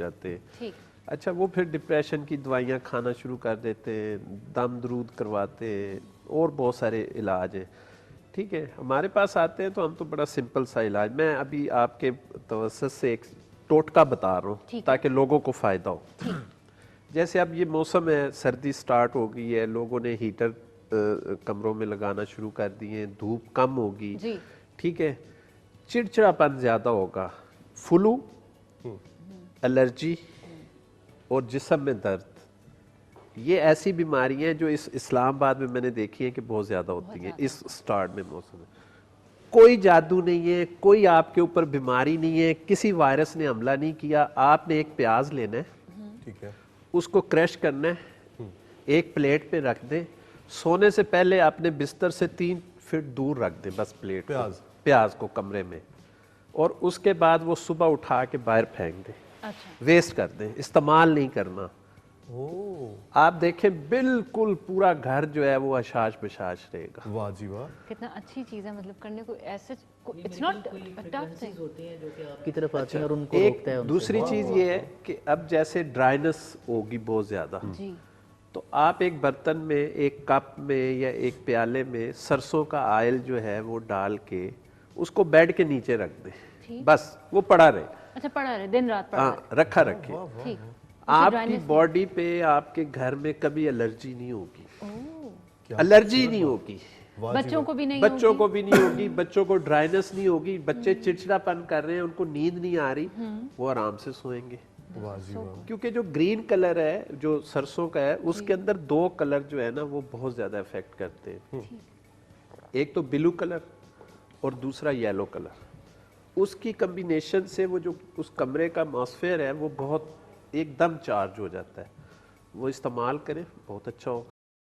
जाते हैं। ठीक। अच्छा, वो फिर डिप्रेशन की दवाइयाँ खाना शुरू कर देते हैं, दम दरूद करवाते हैं, और बहुत सारे इलाज हैं। ठीक है, हमारे पास आते हैं तो हम तो बड़ा सिंपल सा इलाज, मैं अभी आपके तवज्जुह से एक टोटका बता रहा हूँ ताकि लोगों को फ़ायदा हो। जैसे अब ये मौसम है, सर्दी स्टार्ट हो गई है, लोगों ने हीटर कमरों में लगाना शुरू कर दिए, धूप कम होगी, ठीक है, चिड़चिड़ापन ज़्यादा होगा, फ्लू, एलर्जी और जिस्म में दर्द, ये ऐसी बीमारियां हैं जो इस इस्लामाबाद में मैंने देखी हैं कि बहुत ज़्यादा होती हैं इस स्टार्ट में मौसम में। कोई जादू नहीं है, कोई आपके ऊपर बीमारी नहीं है, किसी वायरस ने हमला नहीं किया। आपने एक प्याज लेना है, ठीक है, उसको क्रश करना है, एक प्लेट पे रख दें, सोने से पहले अपने बिस्तर से 3 फीट दूर रख दें बस प्लेट प्याज को कमरे में, और उसके बाद वो सुबह उठा के बाहर फेंक दें। अच्छा। वेस्ट कर दें, इस्तेमाल नहीं करना। आप देखें बिल्कुल पूरा घर जो है वो हशाश बशाश रहेगा। वाह जी वाह, कितना अच्छी चीज है, मतलब करने को ऐसे इट्स नॉट टफ थिंग होते हैं जो कि आपकी तरफ आते हैं और उनको एक रोकते हैं। दूसरी चीज ये है कि अब जैसे ड्राइनेस होगी बहुत ज्यादा, जी। तो आप एक बर्तन में, एक कप में या एक प्याले में सरसों का ऑयल जो है वो डाल के उसको बेड के नीचे रख दें, बस वो पड़ा रहे। अच्छा, पड़ा रहे, दिन रात पड़ा हाँ, रखा रखे। ठीक। आपकी बॉडी पे, आपके घर में कभी एलर्जी नहीं होगी, एलर्जी नहीं होगी, बच्चों को भी नहीं बच्चों को भी नहीं होगी, बच्चों को ड्राइनेस नहीं होगी, बच्चे चिड़चिड़ापन कर रहे हैं, उनको नींद नहीं आ रही, वो आराम से सोएंगे। वाह जी वाह, क्योंकि जो ग्रीन कलर है जो सरसों का है, उसके अंदर 2 कलर जो है ना वो बहुत ज्यादा इफेक्ट करते हैं। एक तो ब्लू कलर और दूसरा येलो कलर। उसकी कम्बिनेशन से वो जो उस कमरे का एटमॉस्फेयर है वो बहुत एकदम चार्ज हो जाता है। वो इस्तेमाल करें, बहुत अच्छा होगा।